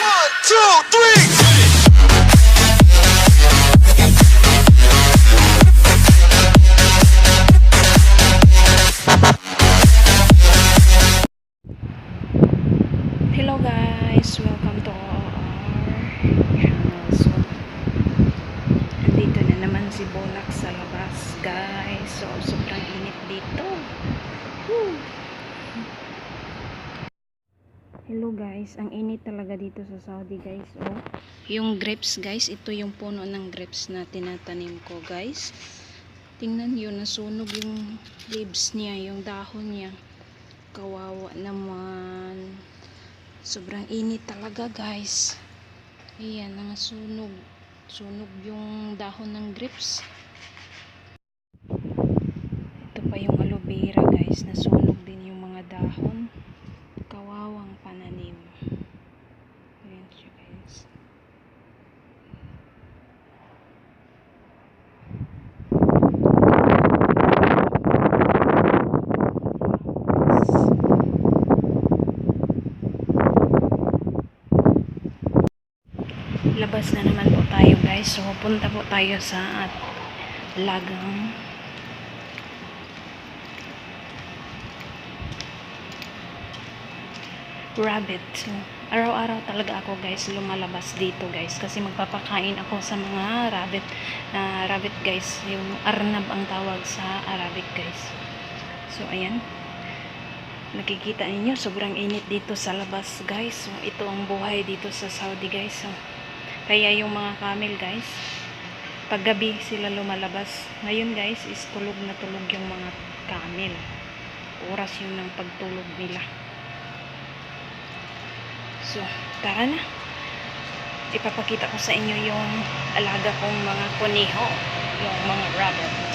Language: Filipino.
Hello guys, welcome to our channel. So, andito na naman si Bolak sa labas guys. So, sobrang init dito. Woo! Hello guys, ang init talaga dito sa Saudi guys. Oh, yung grapes guys, ito yung puno ng grapes na tinatanim ko guys. Tingnan nyo, nasunog yung leaves niya, yung dahon niya. Kawawa naman. Sobrang init talaga guys. Ayan, nangasunog. Sunog yung dahon ng grapes. Ito pa yung aloe vera guys. Nasunog din yung mga dahon. Kawawang pananim. Ayan siya guys. Labas na naman po tayo guys. So punta po tayo sa lagang rabbit. So araw-araw talaga ako guys lumalabas dito guys kasi magpapakain ako sa mga rabbit. Rabbit guys, yung arnab ang tawag sa Arabic guys. So ayan, nakikita ninyo sobrang init dito sa labas guys. So ito ang buhay dito sa Saudi guys. So kaya yung mga camel guys, paggabi sila lumalabas. Ngayon guys is tulog na tulog yung mga camel. Oras yun ng pagtulog nila. So tara na, ipapakita ko sa inyo yung alaga kong mga kuneho, yung mga rabbit.